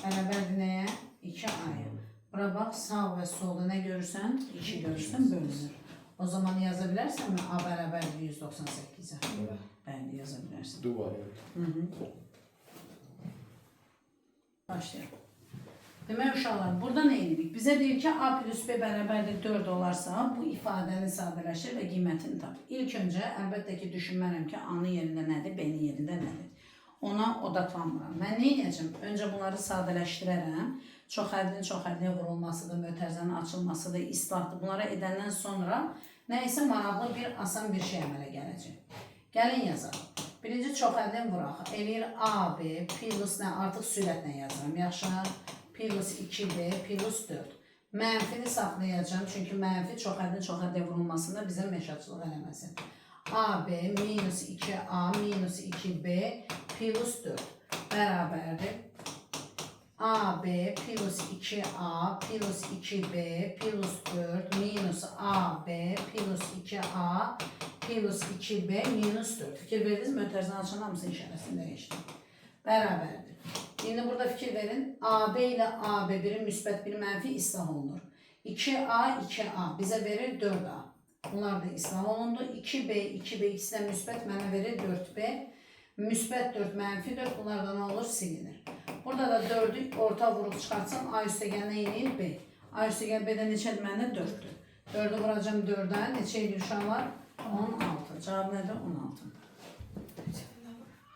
Bərabərdir nəyə? 2a-ya. Bura bax, sağ və solda nə görürsən? 2 görürsən, bölünür. O zaman yaza bilərsənmi? A bərabərdir 198-ə. Bəli, yaza bilərsən. Du variant. Başlayalım. Demək uşaqlar, burada nə edirik? Bizə deyir ki, a plus b bərabərdir 4 olarsa, bu ifadəni sadələşdir və qiymətini tap. İlk öncə, əlbəttə ki, düşünmərəm ki, a-nın yerində nədir, b-nin yerində nədir. Ona odaqlanmıram. Mən nə edəcəm? Öncə bunları sadələşdirərəm. Çox hədliyə vurulmasıdır, mötərizənin açılmasıdır, islahdır. Bunları edəndən sonra nə isə maraqlı bir, asan bir şey əmələ gələcək. Gəlin yazalım. Birinci çox hədlini vuraq. Eləyir a, b, plus nə? Artıq sürətlə yazıram. Yaxşı. Plus 2b plus 4. Mənfini saxlayacağım. Çünki mənfi çox hədliyə vurulmasında bizə məşaqçılıq eləməsin. AB minus 2a minus 2b plus 4 bərabərdir. AB plus 2a plus 2b plus 4 minus AB plus 2a plus 2b minus 4. Fikir verdiniz mi? Mötərizəni açan hamısının işarəsini dəyişdim. Bərabərdir. Şimdi burada fikir verin. AB ilə AB biri müsbət, biri mənfi islah olunur. 2A, 2A bizə verir 4A. Bunlar da islah olundu. 2B, 2B ikisi də müsbət, mənə verir 4B. Müsbət 4, mənfi 4. Bunlar da nə olur? Silinir. Burada da 4'ü orta vurub çıxartsam A üstəgəl nə eləyir? B. A üstəgəl B-də neçədir? Məndə 4'dür. 4'ü vuracam 4'ə. Neçə edir uşaqlar? 16. Cavab nədir? 16.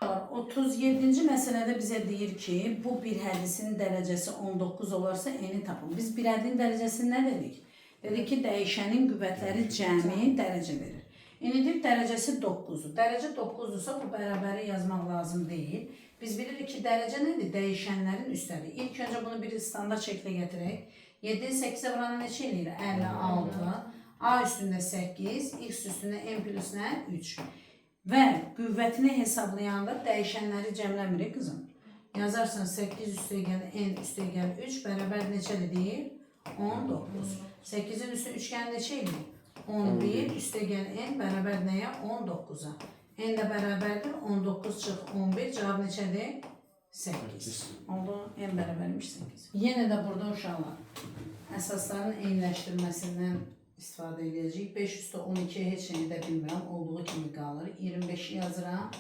37-ci məsələdə bizə deyir ki, bu bir hədisinin dərəcəsi 19 olarsa eni tapın. Biz bir hədinin dərəcəsini nə dedik? Dedik ki, dəyişənin qüvvətləri cəmi dərəcə verir. İndi dərəcəsi 9-dur. Dərəcə 9-dursa bu bərabəri yazmaq lazım deyil. Biz bilirik ki, dərəcə nədir? Dəyişənlərin üstləri. İlk öncə bunu bir standart şəklə gətirək. 7-ni 8-ə vuranı neçə eləyir? 56. A üstündə 8, x üstündə n plus nə? 3. Və qüvvətini hesablayanda dəyişənləri cəmləmirik qızım. Yazarsan 8 üstəgəl n üstəgəl 3 bərabər neçədir deyir? 19. 8-in üstü üçgən neçə edir? 11 üstəgəl n bərabər nəyə? 19-a. N də bərabərdir 19 çıx 11 cavab neçədir? 8. Oldu, n bərabərmiş 8. Yenə də burada uşaqlar əsasların eyniləşdirməsindən istifadə edəcəyik. 5 üstə 12 heç nə edə bilmirəm. Olduğu kimi qalır. 25'i yazıram.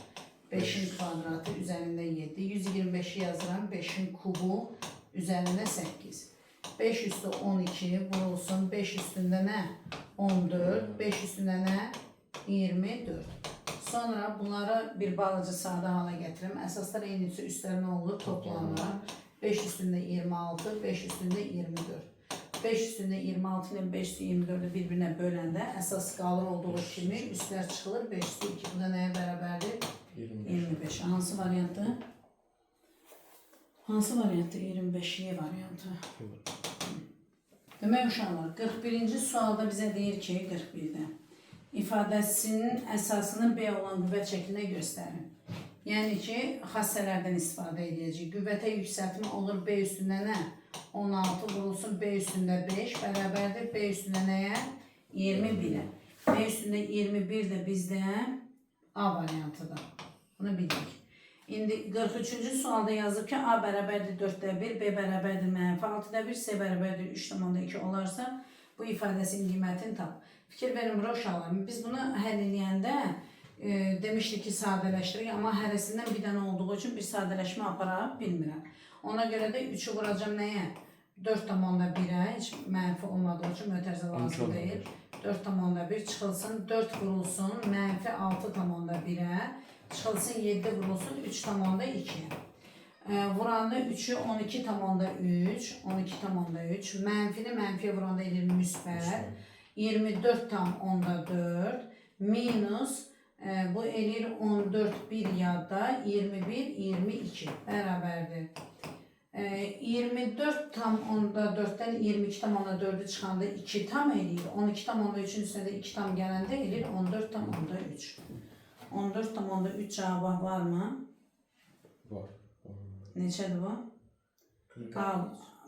5'in kvadratı üzərində 7. 125'i yazıram. 5'in kubu üzərində 8. 5 üstə 12 vurulsun. 5 üstündə nə? 14. 5 üstündə nə? 24. Sonra bunları bir balaca sadə hala gətirim. Əsaslar eynidirsə üstlər nə olur? Toplanır. 5 üstündə 26. 5 üstündə 24. 5 üstündə 26 ilə 5 üstü 24'ü bir-birinə böləndə əsas qalır olduğu kimi üstlər çıxılır. 5 üstü 2 bu da nəyə bərabərdir? 25. Hansı variantı? Hansı variantı? 25'yi variantı. Demək uşaqlar, 41-ci sualda bizə deyir ki, 41'də ifadəsinin əsasının B olan qüvvət şəklində göstərin. Yəni ki, xassələrdən istifadə edəcək. Qüvvətə yüksəltmə olur B üstündə nə? 16 vurulsun B üstündə 5 bərabərdir B üstündə nəyə? 21'ə. B üstündə 21 də bizdə A variantıdır. Bunu bildik. İndi 43-cü sualda yazılıb ki, A bərabərdir 4'də 1, B bərabərdir mənfi 6'da 1, C bərabərdir 3,2 olarsa bu ifadəsinin qiymətini tap. Fikir verin bura uşaqlar. Biz bunu həll edəndə demişdik ki, sadələşdirik, amma hərəsindən bir dənə olduğu üçün bir sadələşmə apara bilmirəm. Ona görə də 3'ü vuracam nəyə? 4,1'ə, heç mənfi olmadığı üçün mötərizə lazım deyil. 4,1 çıxılsın, 4 vurulsun, mənfi 6,1'ə, çıxılsın 7 vurulsun, 3,2'ə. Vuranda 3'ü 12,3, 12,3, mənfini mənfiyə vuranda edir müsbət. 24,4 minus bu eləyir 14 bir yadda 21 22 bərabərdir. 24,4-dən 22,4-ü çıxanda 2 tam eləyir. 12,3-ün üstündə 2 tam gələndə eləyir 14,3. 14,3 cavabı varmı? Var. Neçədir bu?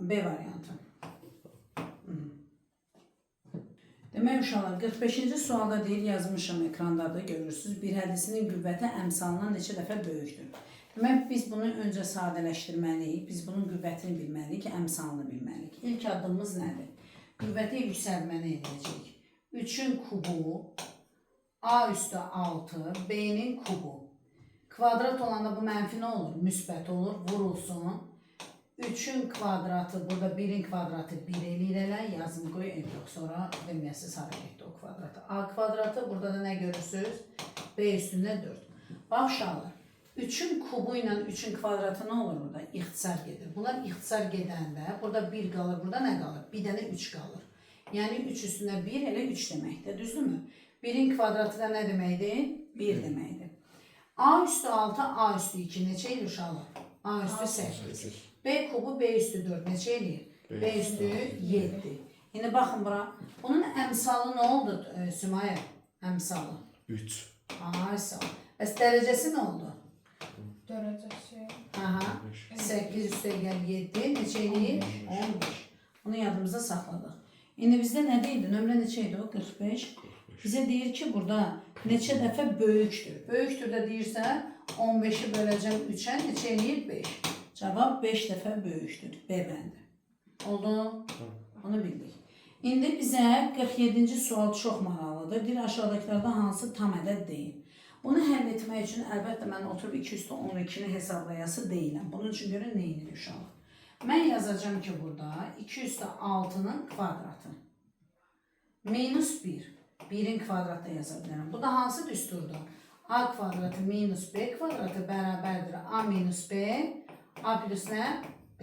B variantı. Demək uşaqlar 45-ci sualda deyir, yazmışam ekranda da görürsünüz. Bir hədisinin qüvvəti əmsalından neçə dəfə böyükdür. Demək biz bunu öncə sadələşdirməliyik. Biz bunun qüvvətini bilməliyik, əmsalını bilməliyik. İlk addımımız nədir? Qüvvəti yüksəlməni edəcəyik. 3-ün kubu A üstü 6, B'nin kubu. Kvadrat olanda bu mənfi nə olur? Müsbət olur, vurulsun. 3'ün kvadratı, burada 1'in kvadratı 1 eləyir elə, yazım qoy, yox, sonra deməyəsiz hara getdi o kvadratı. A kvadratı, burada da nə görürsünüz? B üstündə 4. Bax uşaqlar, 3'ün kubu ilə 3'ün kvadratı nə olur burada? İxtisar gedir. Bunlar ixtisar gedəndə, burada 1 qalır, burada nə qalır? Bir dənə 3 qalır. Yəni 3 üstündə 1 elə 3 deməkdir, düzdürmü? 1'in kvadratı da nə deməkdir? 1 deməkdir. A üstü 6, A üstü 2 neçə eləyir uşaqlar? A üstü 8. B kubu B üstü 4 neçə eləyir? B üstü 7. Yine baxın bura. Bunun əmsalı nə oldu Sümayə? Əmsalı. 3. Ay sağ ol. Bəs dərəcəsi nə oldu? Dərəcəsi. Aha. 8 üstəgəl 7 neçə eləyir? 15. Bunu yadımızda saxladıq. İndi bizdə nə deyildi? Nömrə neçə idi o? 45. Bizə deyir ki, burada neçə dəfə böyükdür. Böyükdür də deyirsə 15'i böləcəm 3'ə neçə eləyir? 5. Cavab 5 dəfə böyükdür. B bəndi. Oldu? Onu bildik. İndi bizə 47-ci sual çox maraqlıdır. Deyir, aşağıdakilərdən hansı tam ədəd deyil. Bunu həll etmək üçün əlbəttə mən oturub 212-ni hesablayası deyiləm. Bunun üçün görə nə edir uşaq? Mən yazacağım ki, burada 206-nın kvadratı. Minus 1. 1'in kvadratda yaza bilərəm. Bu da hansı düsturdur? A kvadratı minus B kvadratı bərabərdir. A minus B. A plus nə? B.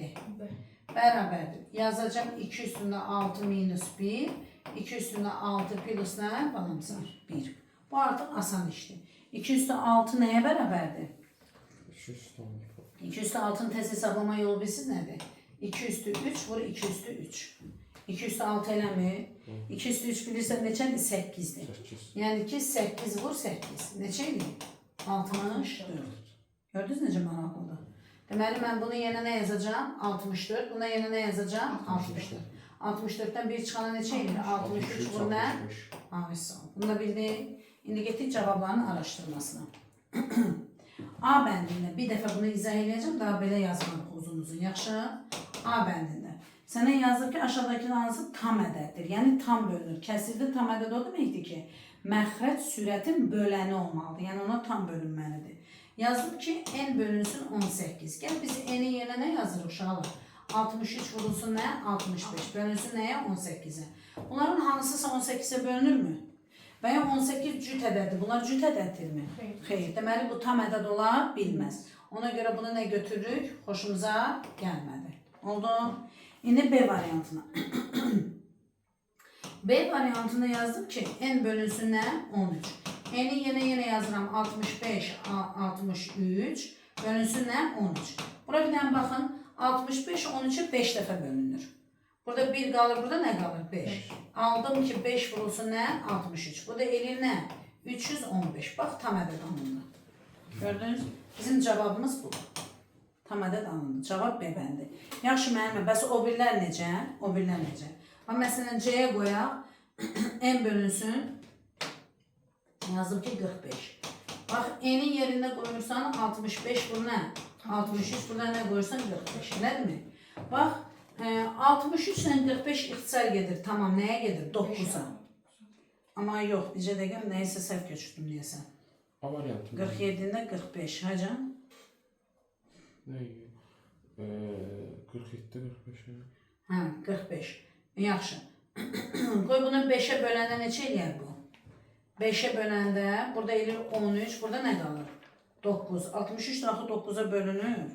Bərabərdir. Yazacağım 2 üstündə 6 minus 1. 2 üstündə 6 plus nə? Balamsar. 1. Bu artıq asan işdir. 2 üstü 6 nəyə bərabərdir? 2 üstü 6'nın tez hesablama yolu bilsiz nədir? 2 üstü 3 vur 2 üstü 3. 2 üstü 6 eləmi? 2 üstü 3 bilirsən neçədir? 8'dir. Yəni ki 8 vur 8. Neçə eləyir? 64. Gördünüz necə maraqlıdır? Deməli mən bunu yenə nə yazacağım? 64. Buna yenə nə yazacağım? 64. 64'dən 1 çıxana neçə eləyir? 63 vur nə? Ay sağ ol. Bunu da bildik. İndi getdik cavabların araşdırmasına. A bəndində bir dəfə bunu izah edəcəm. Daha belə yazmaq uzun uzun. Yaxşı? A bəndində. Sənə yazır ki, aşağıdakı hansı tam ədəddir. Yəni tam bölünür. Kəsirdə tam ədəd o deməkdir ki, məxrəc sürətin böləni olmalıdır. Yəni ona tam bölünməlidir. Yazılıb ki, n bölünsün 18. Gəl biz n-i yerine nə yazırıq uşaqlar? 63 vurulsun nə? 65. Bölünsün nəyə? 18'e. Bunların hansısa 18'e bölünürmü? Və ya 18 cüt ədəddir. Bunlar cüt ədəddirmi? Xeyr. Deməli bu tam ədəd ola bilməz. Ona görə bunu nə götürürük? Xoşumuza gəlmədi. Oldu? İndi B variantına. B variantında yazdım ki n bölünsün nə? 13. N'yi yenə yazıram 65, 63. Bölünsün nə? 13. Bura bir dənə baxın. 65, 13'e 5 dəfə bölünür. Burada 1 qalır, burada nə qalır? 5. Aldım ki 5 vurulsun nə? 63. Bu da eləyir nə? 315. Bax tam ədəd alındı. Gördünüz? Bizim cavabımız bu. Tam ədəd alındı. Cavab B bəndi. Yaxşı müəllimə, bəs o birlər necə? O birlər necə? Məsələn C-yə qoyaq. N bölünsün. Yazdım ki 45. Bax n'in yerində qoyursan 65 bu nə? 63 burada nə qoyursan 45. Elədir mi? Bax 63 ilə 45 ixtisar gedir. Tamam, nəyə gedir? 9'a. Amma yox, necə dəqiqəm, nəyəsə səhv köçürdüm deyəsən. A variantı. 47'də 45. Həcəm? Nə? 47'də 45. Hə, 45. Yaxşı. Qoy bunu 5'ə böləndə neçə eləyər bu? 5'ə böləndə burada eləyir 13. Burada nə qalır? 9. 63 daxı 9'a bölünür.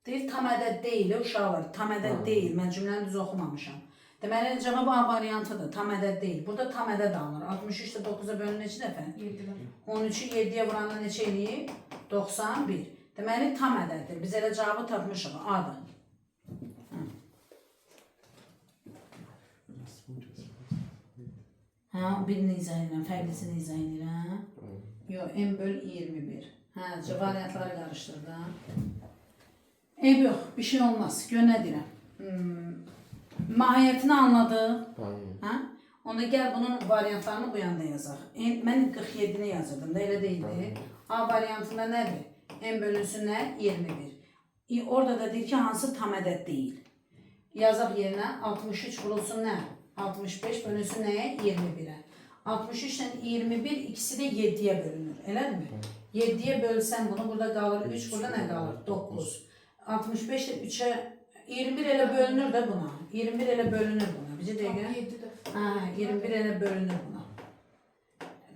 Deyir tam ədəd deyil uşaqlar. Tam ədəd deyil. Mən cümləni düz oxumamışam. Deməli cavab A variantıdır. Tam ədəd deyil. Burada tam ədəd alınır. 63 də 9-a bölünür neçə dəfə? 7 dəfə. 13'ü 7'ye vuranda neçə eləyir? 91. Deməli tam ədəddir. Biz elə cavabı tapmışıq. A'dır. Ha, birini izah edirəm, fərqlisini izah edirəm. Yox, n böl 21. Hə, variantları qarışdırdım. Eyb yox, bir şey olmaz. Gör nə deyirəm. Mahiyyətini anladıq. Hə? Onda gəl bunun variantlarını bu yanda yazaq. Mən 47-ni yazırdım da, elə deyildi. A variantında nədir? N bölünsün nə? 21. Orada da deyir ki, hansı tam ədəd deyil. Yazaq yerinə 63 vurulsun nə? 65 bölünsün nəyə? 21'ə. 63 ilə 21 ikisi də 7'yə bölünür. Elədirmi? 7'yə bölsən bunu, burada qalır 3, burada nə qalır? 9. 65 ilə 3'ə 21 elə bölünür də buna. 21 elə bölünür buna. Bizə dəqiqə? 7 dəfə. Hə, 21 elə bölünür buna.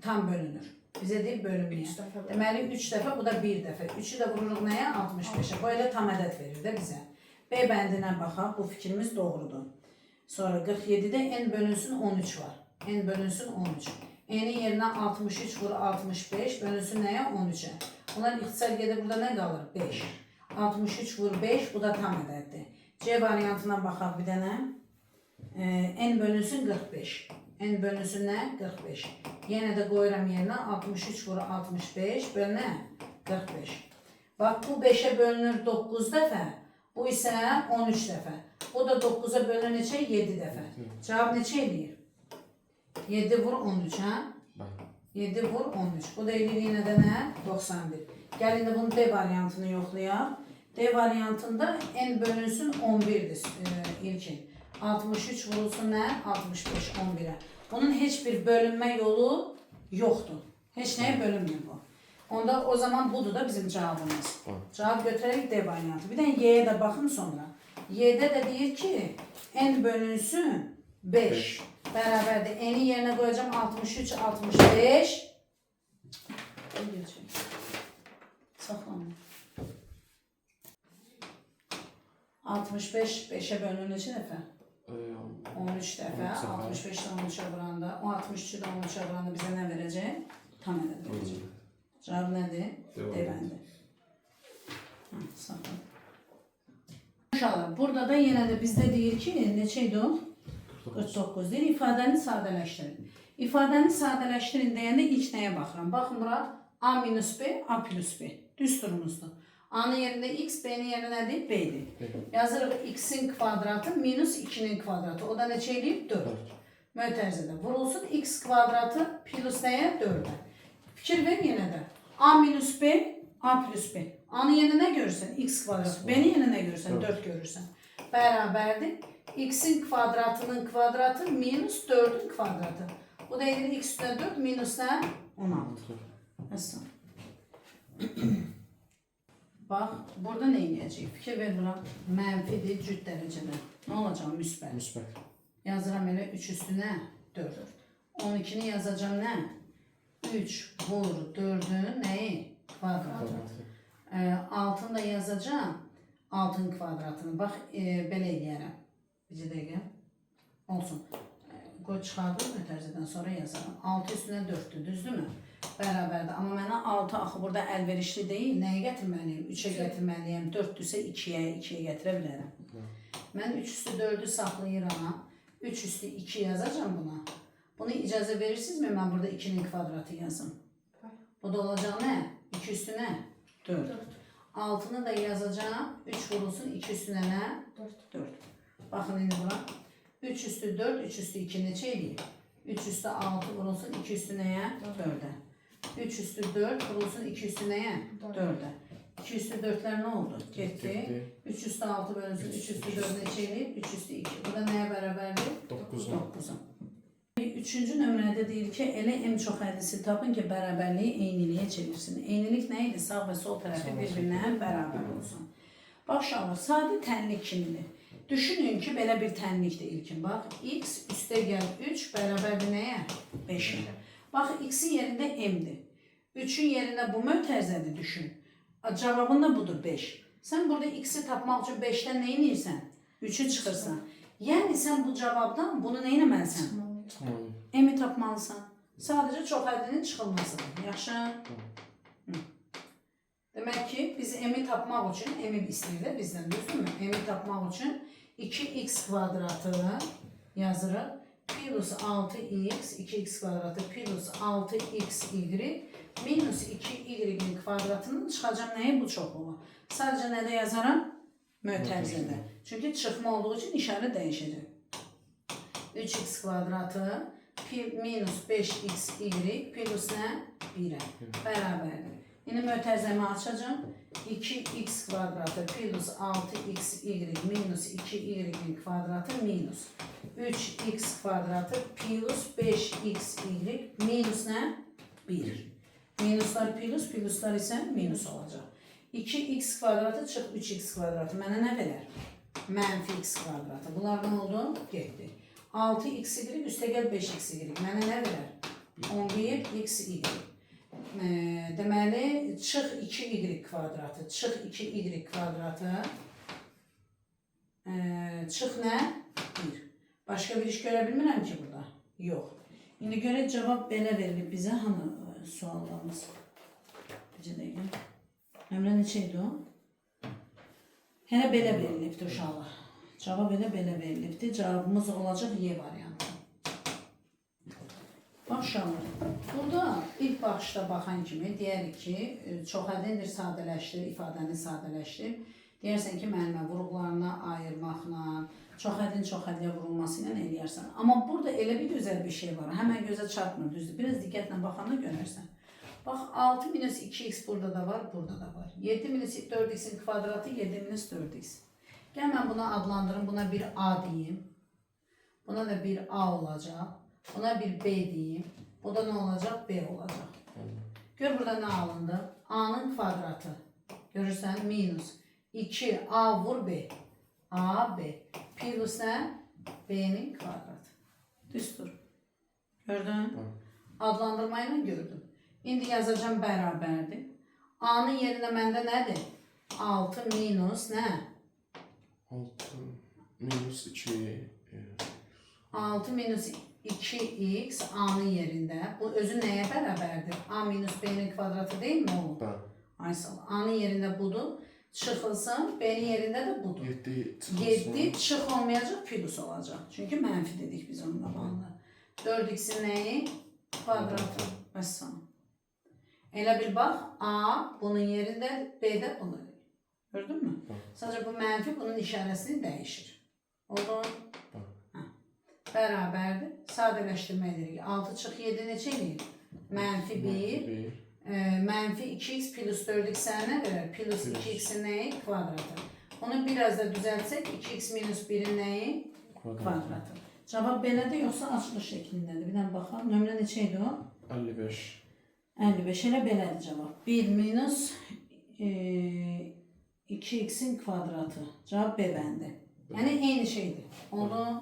Tam bölünür. Bizə deyil bölünmüyor. 3 dəfə bölünür. Deməli 3 dəfə, bu da 1 dəfə. 3'ü də vururuq nəyə? 65'ə. Bu elə tam ədəd verir də bizə. B bəndinə baxaq, bu fikrimiz doğrudur. Sonra 47'də n bölünsün 13 var. N bölünsün 13. N'in yerinə 63 vur 65 bölünsün nəyə? 13'ə. Bunlar ixtisar gedir, burada nə qalır? 5. 63 vur 5, bu da tam ədəddir. C variantına baxaq bir dənə. N bölünsün 45. N bölünsün nə? 45. Yenə də qoyuram yerinə 63 vur 65 böl nə? 45. Bax bu 5'ə bölünür 9 dəfə. Bu isə 13 dəfə. O da 9'a bölünür neçə? 7 dəfə. Cavab neçə eləyir? 7 vur 13, hə? 7 vur 13. Bu da eləyir yenə də nə? 91. Gəl indi bunun D variantını yoxlayaq. D variantında n bölünsün 11'dir ilkin. 63 vurulsun nə? 65, 11'ə. Bunun heç bir bölünmə yolu yoxdur. Heç nəyə bölünmür bu. Onda o zaman budur da bizim cavabımız. Cavab götürərək D variantı. Bir dənə Y'yə də baxın sonra. Y'də də deyir ki, n bölünsün 5 bərabərdir. N'in yerinə qoyacağım 63, 65. Saxlanma. 65, 5'ə bölünür neçə dəfə? 13 dəfə. 65 də 13'ə vuranda, o 63'ü də 13'ə vuranda bizə nə verəcək? Tam ədəd verəcək. Cavab nədir? D bəndi. Saxlanma. İnşallah. Burada da yenə də bizdə deyir ki, neçə idi o? 49 deyir. İfadəni sadələşdirin. İfadəni sadələşdirin deyəndə ilk nəyə baxıram? Baxın bura A minus B, A plus B. Düz turumuzdur. A'nın yerində x, B'nin yerində nədir? B'dir. Yazırıq x'in kvadratı minus 2'nin kvadratı. O da neçə eləyib? 4. Mötərizədə. Vurulsun x kvadratı plus nəyə? 4'ə. Fikir ver yenə də. A minus B, A plus B. A'nın yerində nə görürsən? X kvadratı. B'nin yerində nə görürsən? 4 görürsən. Bərabərdir. X'in kvadratının kvadratı minus 4'ün kvadratı. Bu da edir x üstə 4 minus nə? 16. Nasıl? Bax, burada nə edəcəyik? Fikir ver buna. Mənfidir cüt dərəcədə. Nə olacaq? Müsbət. Müsbət. Yazıram elə 3 üstünə 4. 12'ni yazacağım nə? 3 vur 4'ün nəyi? Kvadratı. Altını da yazacağım. 6'ın kvadratını. Bax, belə eləyərəm. Bizə dəqiqə. Olsun. Qoy çıxardım mötərizədən sonra yazarım. 6 üstünə 4'dür, düzdürmü? Bərabərdir. Amma mənə 6 axı burada əlverişli deyil. Nəyə gətirməliyim? 3'ə gətirməliyim. 4'dürsə 2'yə gətirə bilərəm. Mən 3 üstü 4'ü saxlayıram. 3 üstü 2 yazacağım buna. Bunu icazə verirsinizmi? Mən burada 2'nin kvadratı yazım. Bu da olacaq nə? 2 üstü nə? 4. 6'nı da yazacağım. 3 vurulsun 2 üstünə nə? 4. Baxın indi bura. 3 üstü 4, 3 üstü 2 neçə eləyir? 3 üstü 6 vurulsun 2 üstü nəyə? 4'ə. 3 üstü 4 vurulsun 2 üstü nəyə? 4'ə. 2 üstü 4'lər nə oldu? Getdi. 3 üstü 6 bölünsün 3 üstü 4 neçə eləyir? 3 üstü 2. Bu da nəyə bərabərdir? 9'a. Üçüncü nömrədə deyir ki, elə M çox hədisi tapın ki, bərabərliyi eyniliyə çevirsin. Eynilik nə idi? Sağ və sol tərəfi bir-birinə bərabər olsun. Bax uşaqlar, sadə tənlik kimidir. Düşünün ki, belə bir tənlikdir ilkin. Bax, x üstə gəl 3 bərabərdir nəyə? 5'ə. Bax, x-in yerində M-dir. 3'ün yerində bu mötərizədir düşün. Cavabın da budur 5. Sən burada x-i tapmaq üçün 5'dən nə edirsən? 3'ü çıxırsan. Yəni sən bu cavabdan bunu nə etməlisən? Tamam. M-i tapmalısan. Sadəcə çox həddinin çıxılmasıdır. Yaxşı? Hı. Demək ki, biz M-i tapmaq üçün, M-i istəyir də bizdən, düzdürmü? M-i tapmaq üçün 2x kvadratı yazırıq. Plus 6x, 2x kvadratı plus 6xy minus 2y'nin kvadratının çıxacaq nəyə? Bu çox olur. Sadəcə nədə yazaram? Mötərizədə. Çünki çıxma olduğu üçün işarə dəyişəcək. 3x kvadratı minus 5xy plus nə? 1'ə bərabərdir. İndi mötərizəmi açacağım. 2x kvadratı plus 6xy minus 2y'nin kvadratı minus 3x kvadratı plus 5xy minus nə? 1. Minuslar plus, pluslar isə minus olacaq. 2x kvadratı çıx 3x kvadratı mənə nə verər? Mənfi x kvadratı. Bunlar nə oldu? Getdi. 6xy üstəgəl 5xy mənə nə verər? 11xy. Deməli, çıx 2y kvadratı, çıx 2y kvadratı, çıx nə? 1. Başqa bir iş görə bilmirəm ki burada? Yox. İndi görək cavab belə verilib bizə, hanı suallarımız? Necə deyək? Əmrə neçə idi o? Hələ belə verilibdir uşaqlar. Cavab elə belə verilibdir. Cavabımız olacaq Y variantı. Bax uşaqlar, burada ilk baxışda baxan kimi deyərik ki, çox hədindir sadələşdir, ifadəni sadələşdir. Deyərsən ki, müəllimə vurğularına ayırmaqla, çox hədliyə vurulması ilə eləyərsən. Amma burada elə bir gözəl bir şey var. Həmən gözə çarpmır, düzdür. Biraz diqqətlə baxanda görərsən. Bax, 6 minus 2x burada da var, burada da var. 7 minus 4x'in kvadratı 7 minus 4x. Gəl mən buna adlandırım, buna bir A deyim. Buna da bir A olacaq. Buna bir B deyim. O da nə olacaq? B olacaq. Gör burada nə alındı? A'nın kvadratı. Görürsən? Minus 2A vur B. A, B. Plus nə? B'nin kvadratı. Düzdür. Gördün? Adlandırma ilə gördüm. İndi yazacağım bərabərdir. A'nın yerində məndə nədir? 6 minus nə? 6 minus 2. 6 minus 2x A'nın yerində. Bu özü nəyə bərabərdir? A minus B'nin kvadratı deyil mi oğlum? Bəli. Ay sağ ol. A'nın yerində budur. Çıxılsın. B'nin yerində də budur. 7 çıxılsın. 7 çıx olmayacaq, plus olacaq. Çünki mənfi dedik biz onun qabağında. 4x'in nəyi? Kvadratı. Vəssalam. Elə bir bax. A bunun yerində, B də bunun. Gördün mü? Sadəcə bu mənfi bunun işarəsini dəyişir. Oldu? Bərabərdir. Sadələşdirmə edirik. 6 çıx 7 neçə eləyir? Mənfi 1. Mənfi 2x plus 4x sənə nə verər? Plus 2x'in nəyi? Kvadratı. Onu biraz da düzəltsək 2x minus 1'in nəyi? Kvadratı. Cavab belədir yoxsa açılış şəklindədir? Bir dənə baxaq. Nömrə neçə idi o? 55. 55 elə belədir cavab. 1 minus 2x'in kvadratı. Cavab B bəndi. Yəni eyni şeydir. Oldu.